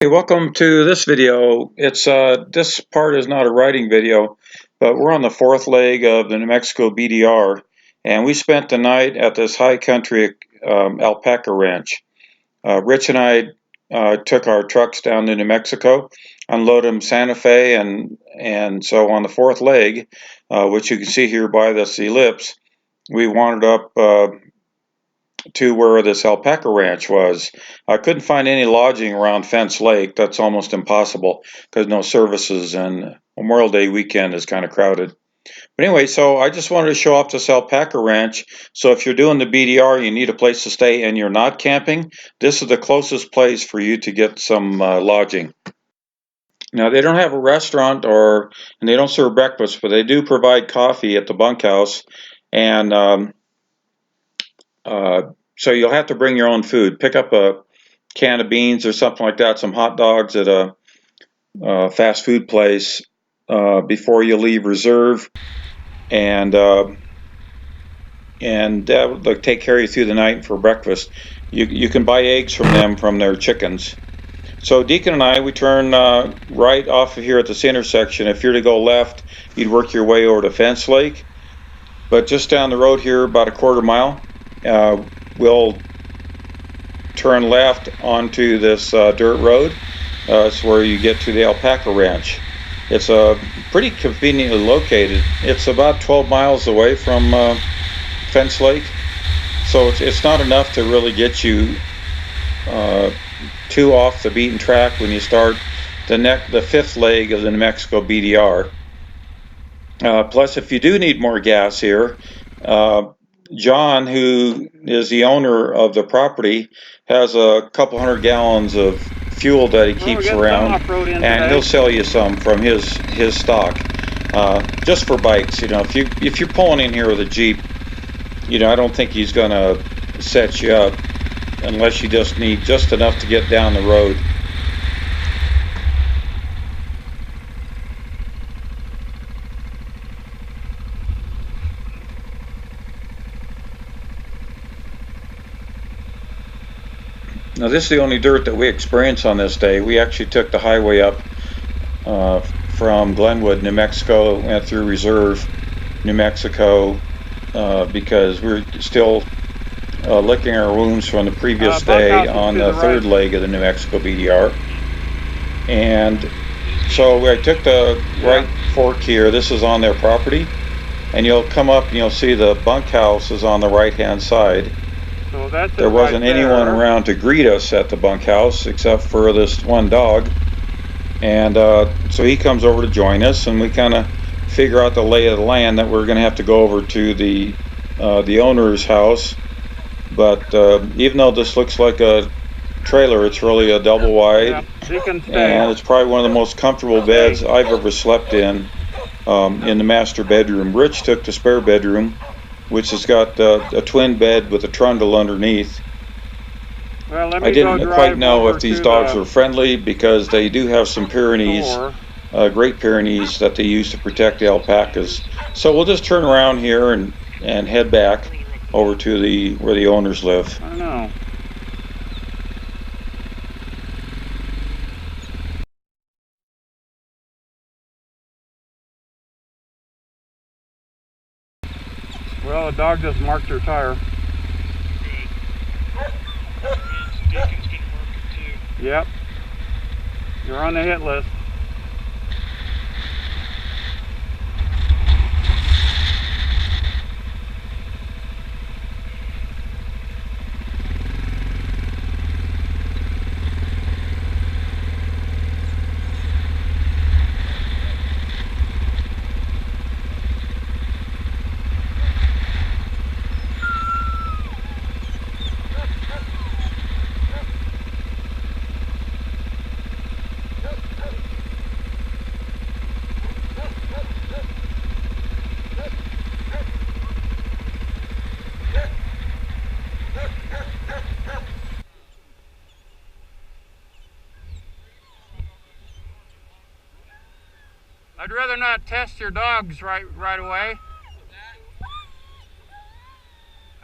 Hey, welcome to this video. This part is not a riding video, but we're on the fourth leg of the New Mexico BDR, and we spent the night at this High Country Alpaca Ranch. Rich and I took our trucks down to New Mexico, unloaded them Sante Fe, and so on the fourth leg, which you can see here by this ellipse, we wandered up to where this alpaca ranch was. I couldn't find any lodging around Fencelake. That's almost impossible because no services, and Memorial Day weekend is kind of crowded. But anyway, so I just wanted to show off this alpaca ranch. So if you're doing the BDR, you need a place to stay and you're not camping, this is the closest place for you to get some lodging. Now, they don't have a restaurant and they don't serve breakfast, but they do provide coffee at the bunkhouse. And so you'll have to bring your own food. Pick up a can of beans or something like that, some hot dogs at a fast food place before you leave reserve, and that will take care of you through the night for breakfast. You can buy eggs from them from their chickens. So Deacon and I, we turn right off of here at this intersection. If you're to go left, you'd work your way over to Fencelake. But just down the road here, about a quarter mile, we'll turn left onto this dirt road. It's where you get to the alpaca ranch. It's pretty conveniently located. It's about 12 miles away from Fencelake, so it's not enough to really get you too off the beaten track when you start the fifth leg of the New Mexico BDR. Plus, if you do need more gas here, John, who is the owner of the property, has a couple hundred gallons of fuel that he keeps around, and he'll sell you some from his stock, just for bikes. You know, if you're pulling in here with a Jeep, you know, I don't think he's gonna set you up unless you just need just enough to get down the road. Now, this is the only dirt that we experienced on this day. We actually took the highway up from Glenwood, New Mexico, went through Reserve, New Mexico, because we're still licking our wounds from the previous day on the third leg of the New Mexico BDR. And so I took the right fork here. This is on their property, and you'll come up and you'll see the bunkhouse is on the right-hand side. So there wasn't anyone around to greet us at the bunkhouse except for this one dog, and so he comes over to join us, and we kind of figure out the lay of the land that we're going to have to go over to the owner's house. But even though this looks like a trailer, it's really a double wide, and it's probably one of the most comfortable beds I've ever slept in the master bedroom. Rich took the spare bedroom, which has got a twin bed with a trundle underneath. Well, I didn't quite know if these dogs were friendly because they do have some Pyrenees, Great Pyrenees, that they use to protect the alpacas. So we'll just turn around here and head back over to where the owners live. I don't know. Well, the dog just marked her tire. Deacon's gonna mark it too. Yep. You're on the hit list. I'd rather not test your dogs right away.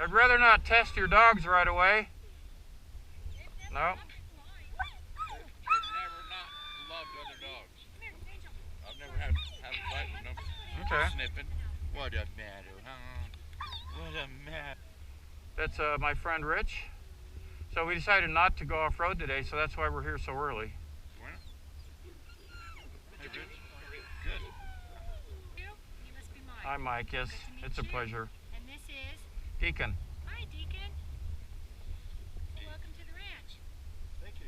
I'd rather not test your dogs right away. No. snipping. What a matter, huh? What a matter. That's my friend Rich. So we decided not to go off-road today, so that's why we're here so early. Bueno. Hey, Rich. Good. You must be Mike. Hi, Mike. Yes, it's a pleasure. And this is? Deacon. Hi, Deacon. Well, welcome to the ranch. Thank you.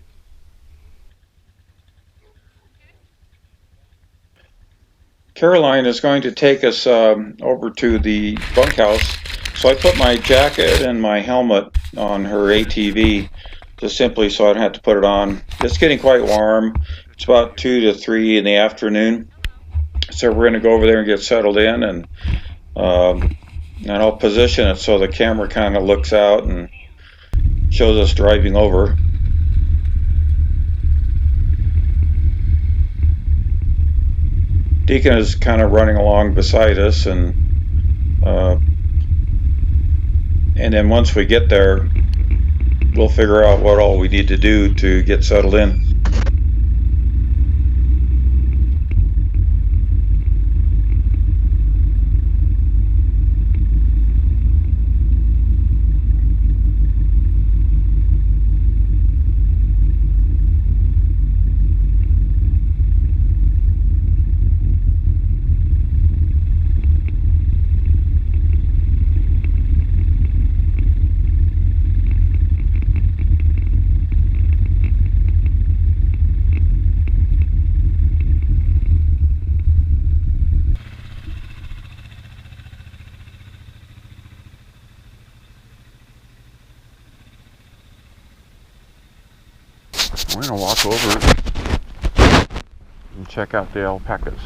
Caroline is going to take us over to the bunkhouse. So I put my jacket and my helmet on her ATV, just simply so I don't have to put it on. It's getting quite warm. It's about 2 to 3 in the afternoon. So we're going to go over there and get settled in, and I'll position it so the camera kind of looks out and shows us driving over. Deacon is kind of running along beside us, and then once we get there, we'll figure out what all we need to do to get settled in. We're going to walk over and check out the alpacas.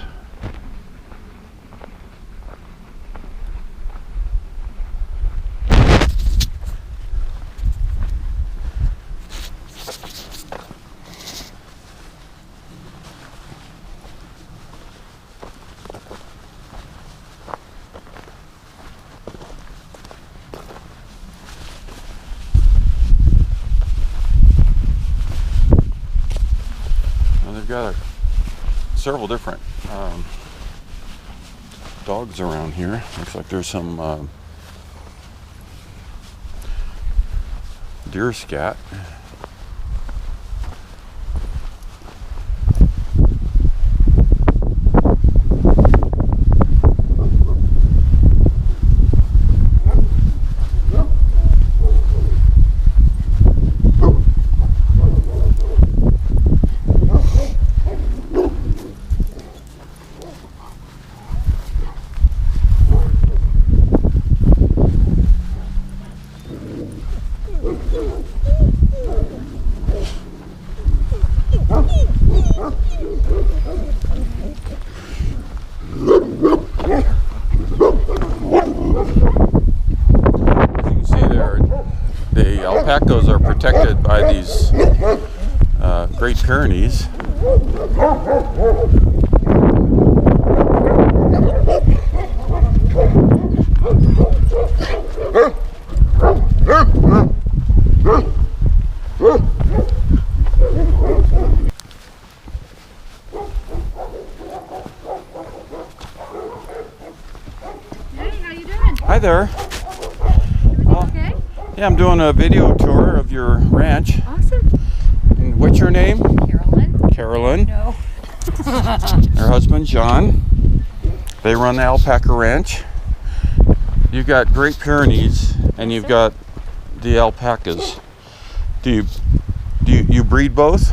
They've got several different dogs around here. Looks like there's some deer scat. Alpacas are protected by these Great Pyrenees. Hey, how you doing? Hi there. Okay? Yeah, I'm doing a video tour of your ranch. Awesome. And what's your name? Carolyn? Carolyn. No. Her husband, John. They run the Alpaca Ranch. You've got Great Pyrenees, and you've got the alpacas. Do you breed both?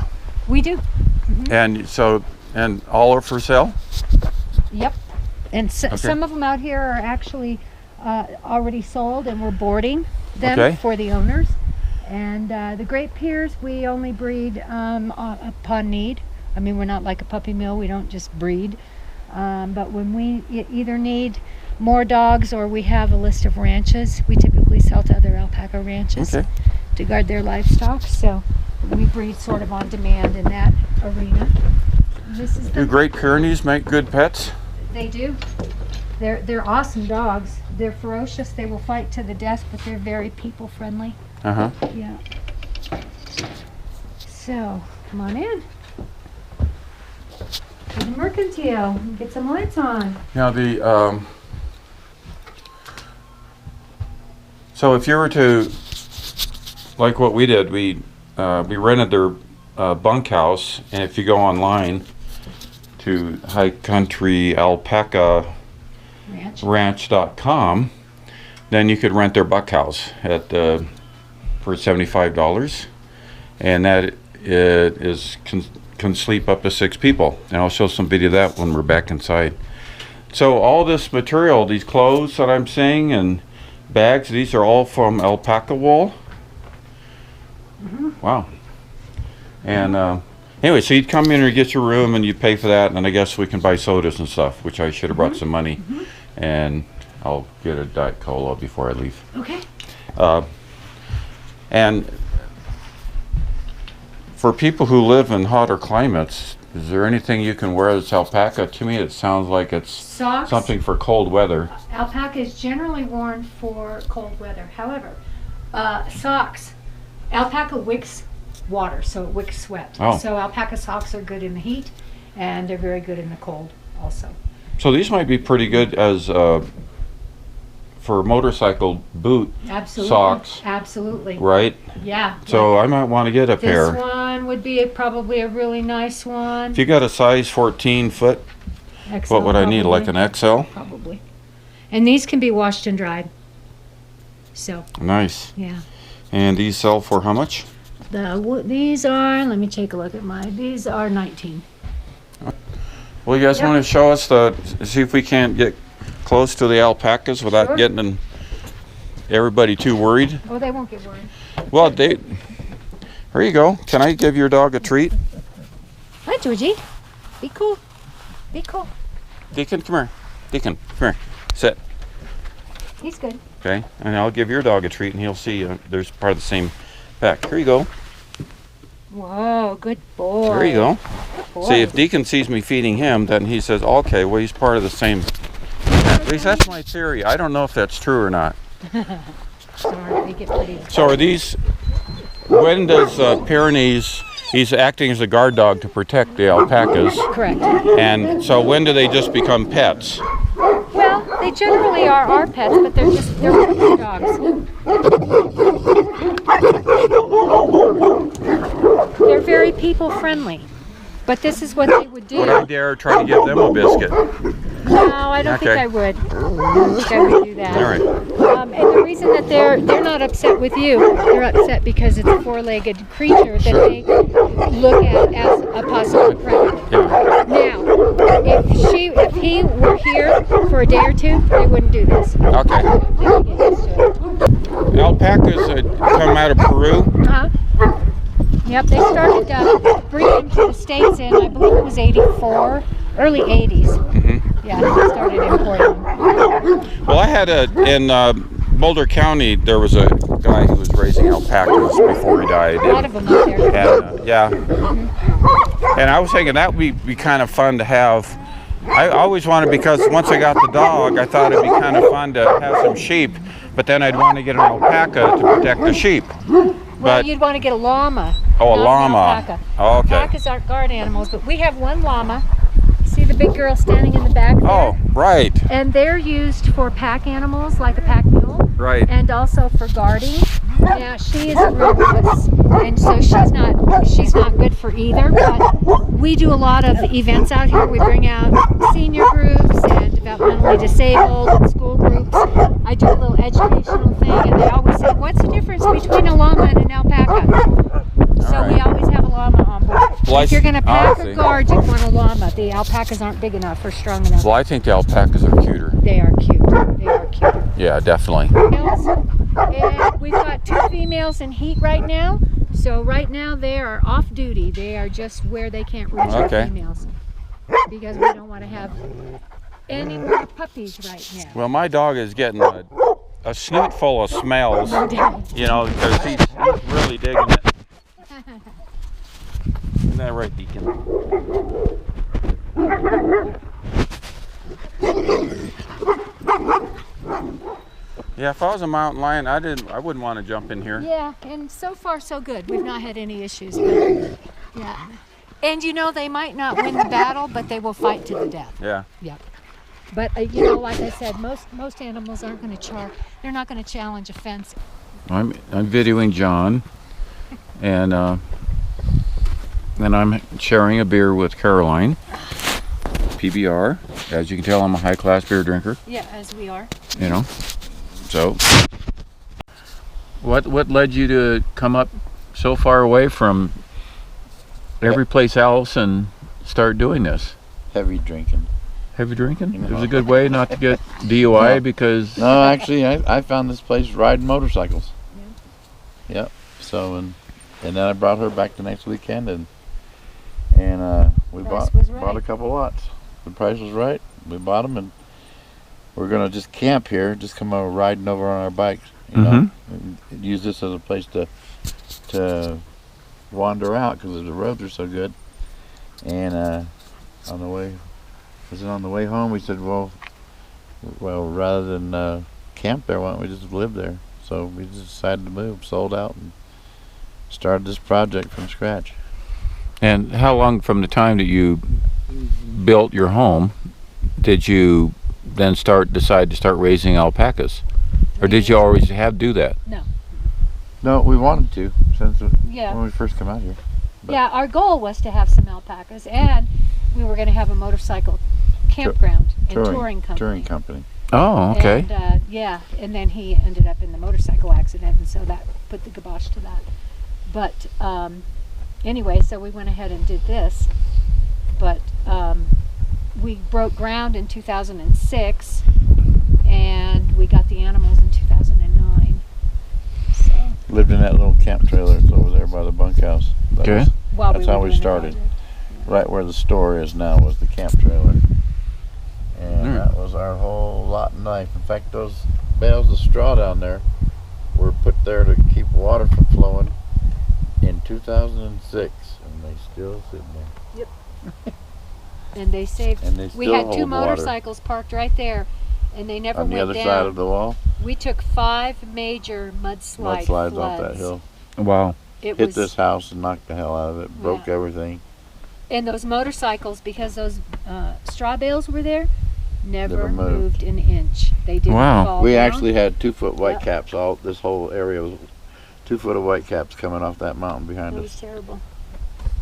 We do. Mm-hmm. And all are for sale? Yep. And Okay. some of them out here are actually already sold, and we're boarding them Okay. for the owners. And the Great Pyres, we only breed upon need. I mean, we're not like a puppy mill. We don't just breed. But when we either need more dogs or we have a list of ranches, we typically sell to other alpaca ranches to guard their livestock. So we breed sort of on demand in that arena. This is Do Great Pyrenees make good pets? They do. They're awesome dogs. They're ferocious. They will fight to the death, but they're very people friendly. Uh-huh. Yeah. So, come on in. The mercantile. Get some lights on. Now the so if you were to, like what we did, we rented their bunkhouse, and if you go online to High Country Alpaca Ranch.com, then you could rent their bunkhouse at for $75, and that can sleep up to 6 people. And I'll show some video of that when we're back inside. So all this material, these clothes that I'm seeing and bags, these are all from alpaca wool. Wow. And anyway, so you'd come in and get your room and you pay for that, and I guess we can buy sodas and stuff, which I should have brought some money. And I'll get a Diet Cola before I leave. Okay. And for people who live in hotter climates, is there anything you can wear that's alpaca? To me, it sounds like it's Socks. something for cold weather. Alpaca is generally worn for cold weather. However, socks. Alpaca wicks water, so it wicks sweat. Oh. So alpaca socks are good in the heat, and they're very good in the cold also. So these might be pretty good as for motorcycle boot Absolutely. socks, Absolutely. right? Yeah. So I might want to get a This pair. one would be probably a really nice one. If you got a size 14 foot, XL what would I need? Like probably. an XL? Probably. And these can be washed and dried. So, Nice. yeah. And these sell for how much? These are, let me take a look at these are 19. Well, you guys Yep. want to show us see if we can't get close to the alpacas without Sure. getting everybody too worried? Oh, they won't get worried. Well, here you go. Can I give your dog a treat? Hi, Georgie. Be cool. Be cool. Deacon, come here. Deacon, come here. Sit. He's good. Okay, and I'll give your dog a treat, and he'll see there's part of the same pack. Here you go. Whoa, good boy. There you go. Good boy. See, if Deacon sees me feeding him, then he says, okay, well, he's part of the same. At least that's my theory. I don't know if that's true or not. Sorry, they get pretty. So are these, when does Pyrenees, he's acting as a guard dog to protect the alpacas, Correct. and so when do they just become pets? Well, they generally are our pets, but they're puppy dogs. They're very people friendly. But this is what they would do. Would I dare try to give them a biscuit? No, I don't think Okay. I would. I don't think I would do that. All right. And the reason that they're not upset with you, they're upset because it's a four-legged creature that they look at as a possible predator. Yeah. Now, if he were here for a day or two, they wouldn't do this. Okay. They would get used to it. Alpacas come out of Peru. Uh-huh. Yep, they started bringing to the States in, I believe it was 84, early 80s. Mm-hmm. Yeah, they started importing. Well, I had in Boulder County, there was a guy who was raising alpacas before he died. A lot of them up there. And, yeah. And I was thinking that would be kind of fun to have. I always wanted, because once I got the dog, I thought it'd be kind of fun to have some sheep, but then I'd want to get an alpaca to protect the sheep. Well, But you'd want to get a llama. oh, a not an llama. alpaca. Oh, okay. Alpacas aren't guard animals, but we have one llama. See the big girl standing in the back there? Oh, right, And they're used for pack animals, like a pack mule, right. and also for guarding. Now she is a ruthless, and so she's not good for either. But we do a lot of events out here. We bring out senior groups and developmentally disabled and school groups. I do a little educational thing, and they always say, "What's the difference between a llama and an alpaca?" So we always have a llama on board. Well, If you're going to pack see. or guard, you want a llama. The alpacas aren't big enough or strong enough. Well, I think the alpacas are cuter. They are cute. They are cute. Yeah, definitely. And we've got 2 females in heat right now. So right now they are off duty. They are just where they can't reach the Okay. females. Because we don't want to have any more puppies right now. Well, my dog is getting a snoot full of smells, you know, because he's really digging it. Isn't that right, Deacon? Yeah, if I was a mountain lion, I wouldn't want to jump in here. Yeah, and so far so good. We've not had any issues. But, yeah. And you know, they might not win the battle, but they will fight to the death. Yeah. Yep. But you know, like I said, most animals aren't going to they're not going to challenge a fence. I'm videoing John, and then I'm sharing a beer with Caroline. PBR. As you can tell, I'm a high-class beer drinker. Yeah, as we are. You know. So, what led you to come up so far away from every place else and start doing this? Heavy drinking. Heavy drinking? You It was know. a good way not to get DUI because... No, actually, I found this place riding motorcycles. Yeah. Yep. So, and then I brought her back the next weekend, and we Price was right. bought a couple lots. The price was right. We bought them, and we're gonna just camp here, just come over riding over on our bikes, you know, and use this as a place to wander out because the roads are so good. And on the way home, we said, well, rather than camp there, why don't we just live there? So we just decided to move, sold out, and started this project from scratch. And how long from the time that you built your home did you then decide to start raising alpacas? Or did you always do that? No, we wanted to since Yeah. when we first come out here. But Yeah, our goal was to have some alpacas, and we were going to have a motorcycle campground and touring company. Oh, okay. And, and then he ended up in the motorcycle accident, and so that put the kibosh to that. But anyway, so we went ahead and did this. But we broke ground in 2006, and we got the animals in 2009. So lived in that little camp trailer that's over there by the bunkhouse. Okay. That's how we started. Right where the store is now was the camp trailer. And that was our whole lot and knife. In fact, those bales of straw down there were put there to keep water from flowing in 2006, and they still sitting there. Yep. And they saved. And they We still had two hold water. motorcycles parked right there, and they never On went the other down. side of the wall, We took 5 major mudslides floods. off that hill. Wow. It Hit was, this house and knocked the hell out of it. Broke everything. and those motorcycles, because those straw bales were there, never Never moved. moved an inch. They didn't Wow. fall We down. actually had 2-foot white Yep. caps. All this whole area was 2 foot of white caps coming off that mountain behind It was us. terrible.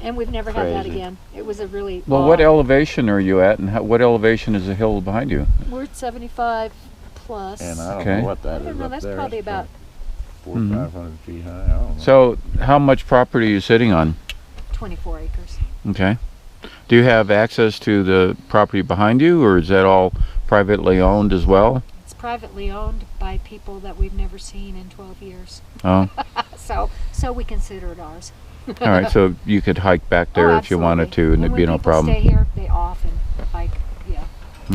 And we've never had that Crazy. again. It was a really Well, what elevation are you at, and what elevation is the hill behind you? We're at 75 plus. And I don't Okay. know what that I is don't know, up that's there. probably It's about 400 or 500 feet high. I don't know. So, how much property are you sitting on? 24 acres. Okay. Do you have access to the property behind you, or is that all privately owned as well? It's privately owned by people that we've never seen in 12 years. Oh, So we consider it ours. all right. So you could hike back there if you wanted to, and it'd be no When problem. people stay here, they often hike,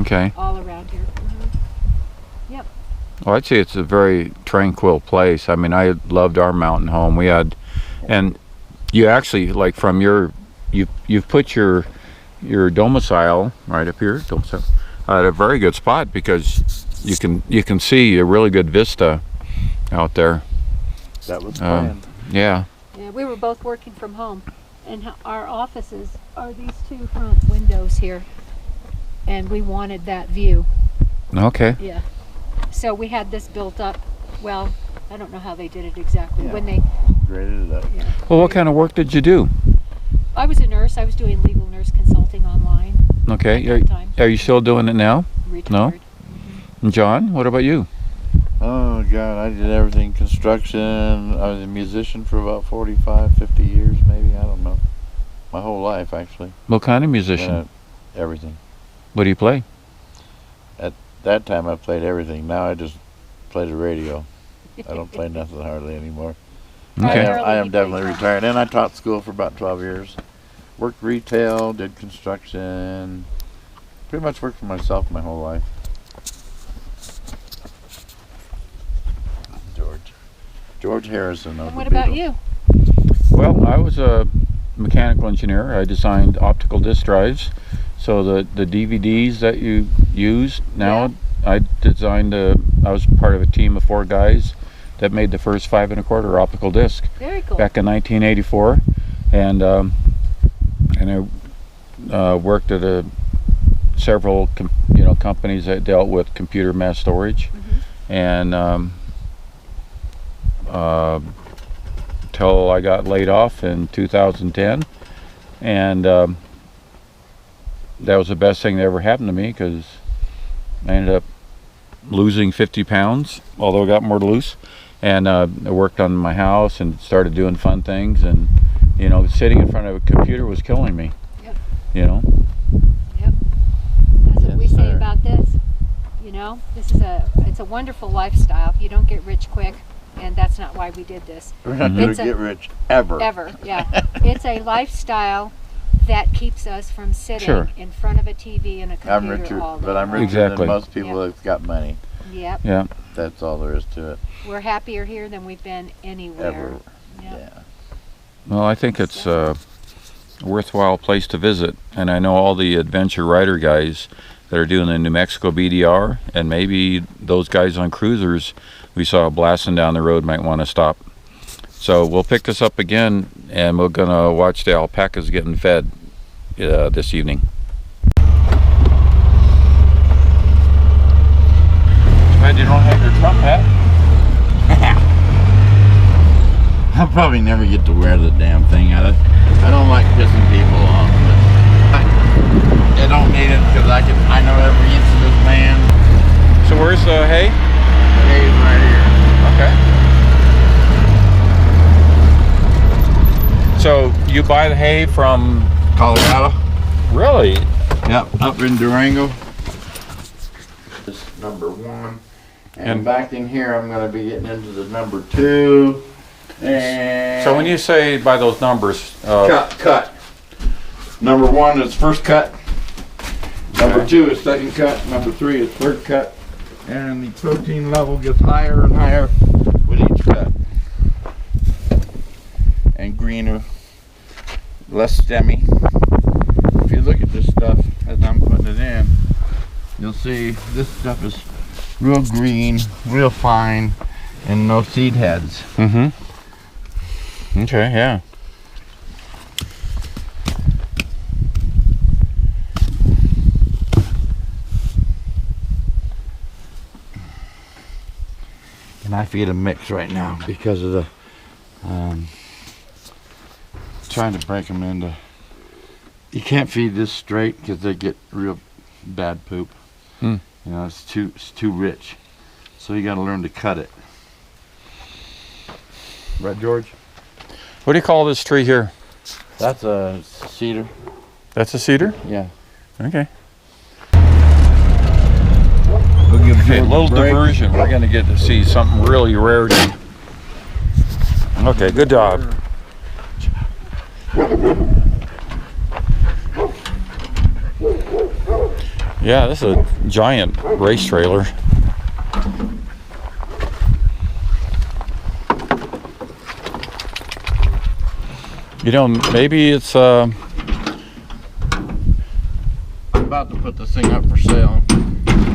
Okay. all around here. Well, I'd say it's a very tranquil place. I mean, I loved our mountain home. We had, and you actually, like, from you've put your domicile right up here, at a very good spot because you can see a really good vista out there. That was planned. Yeah. Yeah, we were both working from home, and our offices are these 2 front windows here, and we wanted that view. Okay. Yeah. So we had this built up. Well, I don't know how they did it exactly. Yeah. When they, Graded it up. Well, what kind of work did you do? I was a nurse. I was doing legal nurse consulting online Okay. at that time. Are you still doing it now? Retired. And John, what about you? Oh God, I did everything. Construction. I was a musician for about 45, 50 years maybe. I don't know. My whole life actually. What kind of musician? Everything. What do you play? That time I played everything. Now I just play the radio. I don't play nothing hardly anymore. Okay. I am definitely retired. And I taught school for about 12 years. Worked retail, did construction. Pretty much worked for myself my whole life. George Harrison. And what about you? Well, I was a mechanical engineer. I designed optical disc drives. So the DVDs that you use now, I designed I was part of a team of 4 guys that made the first 5 1/4 optical disc Very cool. back in 1984, and and I worked at several companies that dealt with computer mass storage, and till I got laid off in 2010, and that was the best thing that ever happened to me, because I ended up losing 50 pounds, although I got more to lose, and I worked on my house and started doing fun things, and sitting in front of a computer was killing me. Yep. Yep. That's what we say sir. about this. It's a wonderful lifestyle. You don't get rich quick, and that's not why we did this. We're not going It's to a- get rich ever. Ever, yeah. It's a lifestyle that keeps us from sitting Sure. in front of a TV and a I'm computer richer, all day. but I'm richer Exactly. than most people that's got money. Yep. Yeah. That's all there is to it. We're happier here than we've been anywhere. Ever. Yep. Yeah. Well, I think it's a worthwhile place to visit, and I know all the adventure rider guys that are doing the New Mexico BDR, and maybe those guys on cruisers we saw blasting down the road might want to stop. So we'll pick this up again, and we're gonna watch the alpacas getting fed this evening. Glad you don't have your Trump hat. I'll probably never get to wear the damn thing. I don't like pissing people off, but I don't need it because I know every inch of this land. So where's the hay? The hay's right here. Okay. So you buy the hay from Colorado. really? Yep, up in Durango. This is number 1. And And- back in here, I'm going to be getting into the number 2. And So when you say by those numbers, cut. Number 1 is first cut. Number Okay. 2 is second cut. Number 3 is third cut. And the protein level gets higher and higher with each cut. And greener, less stemmy. If you look at this stuff as I'm putting it in, you'll see this stuff is real green, real fine, and no seed heads. mm-hmm. Okay, yeah. And I feed a mix right now because of the trying to break them into. You can't feed this straight because they get real bad poop. Hmm. It's too rich. So you got to learn to cut it. Right, George? What do you call this tree here? That's a cedar. That's a cedar? Yeah. Okay. We'll give Okay, a George little break. diversion. We're going to get to see something really rare. Okay, good job. Yeah, this is a giant race trailer. Maybe it's I'm about to put this thing up for sale.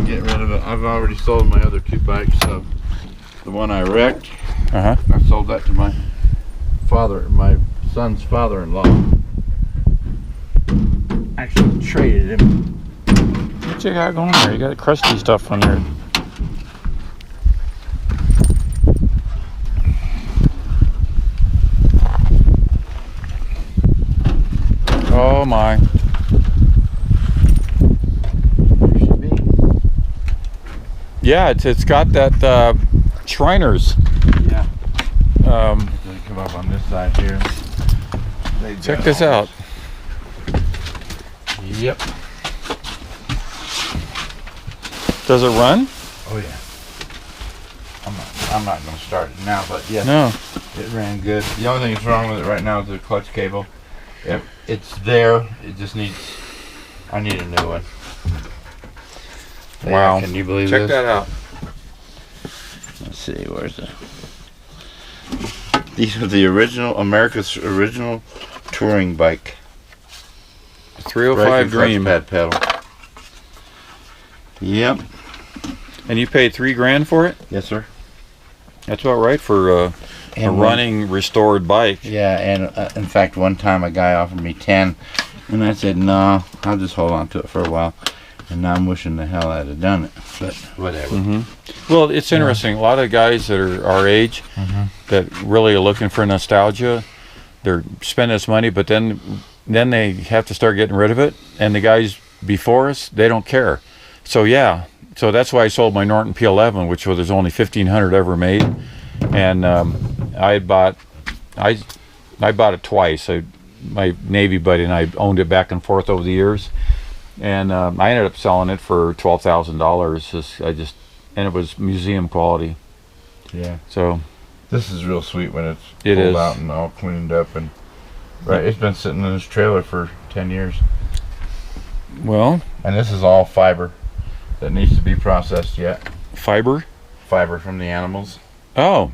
Get rid of it. I've already sold my other 2 bikes. So the one I wrecked, uh-huh. I sold that to my son's father-in-law. Actually traded him. What you got going there? You got crusty stuff on there. Oh my. There should be. Yeah, it's got that Shriners. Yeah. Um, They come up on this side here. check this out. Yep. Does it run? Oh yeah. I'm not going to start it now, but yeah, No. it ran good. The only thing that's wrong with it right now is the clutch cable. It's there. It just needs. I need a new one. Wow. Can you believe Check this? that out. Let's see. Where's the? These are the original America's original touring bike. 305 Brake and clutch Dream. pad pedal. Yep. And you paid $3,000 for it? Yes, sir. That's about right for a And running restored bike. Yeah, and in fact, one time a guy offered me 10 And I said, no, I'll just hold on to it for a while. And now I'm wishing the hell I'd have done it. But whatever. Well, it's interesting. A lot of guys that are our age that really are looking for nostalgia, they're spending this money, but then they have to start getting rid of it. And the guys before us, they don't care. So yeah, so that's why I sold my Norton P11, which was there's only 1,500 ever made, and I bought it twice. My Navy buddy and I owned it back and forth over the years, and I ended up selling it for $12,000. And it was museum quality. Yeah. So this is real sweet when it's It pulled is. out and all cleaned up, and it's been sitting in this trailer for 10 years. well, And this is all fiber that needs to be processed yet. fiber. Fiber from the animals. Oh,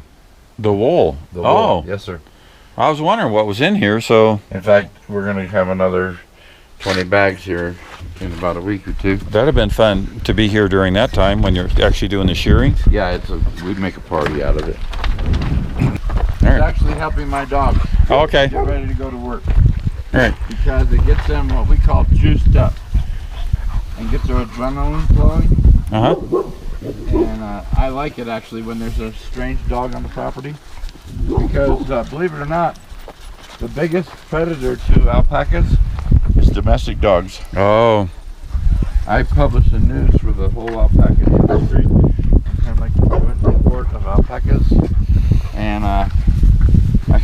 the wool. The wool. Oh, Yes, sir. I was wondering what was in here. So In fact, we're going to have another 20 bags here in about a week or two. that'd have been fun to be here during that time when you're actually doing the shearing. Yeah, we'd make a party out of it. All It's right. actually helping my dog Okay. get ready to go to work. All right. Because it gets them what we call juiced up and gets their adrenaline flowing. Uh huh. And I like it actually when there's a strange dog on the property, because believe it or not, the biggest predator to alpacas is domestic dogs. Oh. I published the news for the whole alpaca industry, kind of like the joint report of alpacas, and I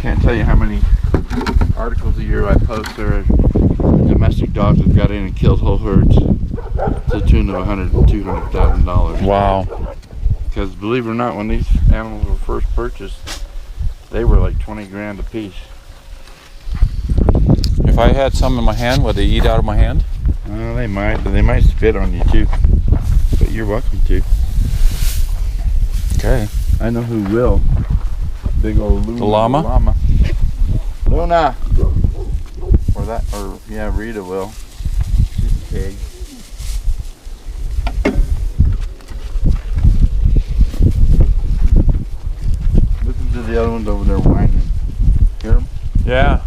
can't tell you how many articles a year I post. There are domestic dogs that got in and killed whole herds to the tune of $100,000 and $200,000. Wow. Because believe it or not, when these animals were first purchased, they were like 20 grand a piece. If I had some in my hand, would they eat out of my hand? Well, they might spit on you too, but you're welcome to. Okay. I know who will. Big old Luna. The llama? Luna! Or yeah, Rita will. She's a pig. Listen to the other ones over there whining. Hear them? Yeah.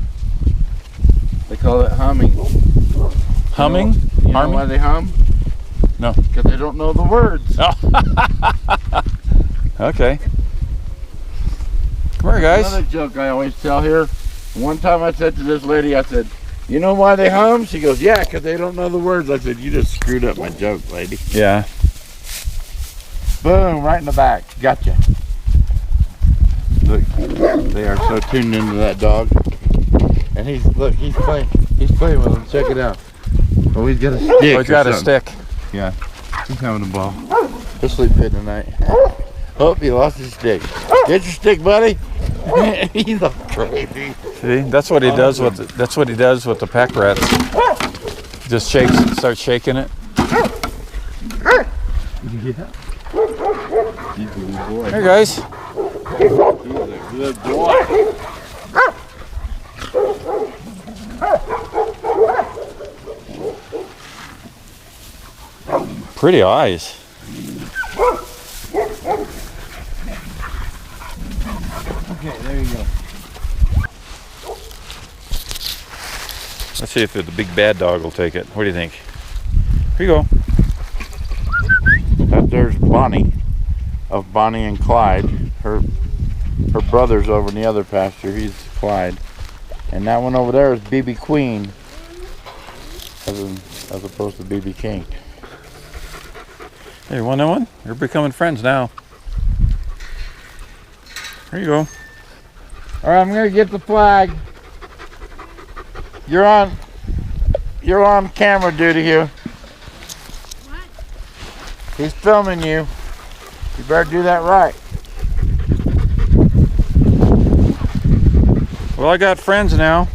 They call it humming. Humming? You know Harming? why they hum? No. Because they don't know the words. Okay. Come here, guys. Another joke I always tell here. One time I said to this lady, I said, you know why they hum? She goes, yeah, because they don't know the words. I said, you just screwed up my joke, lady. Yeah. Boom, right in the back. Gotcha. Look, they are so tuned into that dog. And he's playing with them. Check it out. Oh, he's got a stick. Oh, he's or got a something. stick. Yeah, he's having a ball. He'll sleep good tonight. Oh, he lost his stick. Get your stick, buddy. He's all crazy. See, that's what he does with the pack rats. Just starts shaking it. Yeah. He's a good boy. Here, guys. He's a good boy. Pretty eyes. Okay, there you go. Let's see if the big bad dog will take it. What do you think? Here you go. There's Bonnie, of Bonnie and Clyde. Her brother's over in the other pasture. He's Clyde. And that one over there is BB Queen, as opposed to BB King. Hey, you want that one? You're becoming friends now. Here you go. All right, I'm gonna get the flag. You're on camera duty here. What? He's filming you. You better do that right. Well, I got friends now.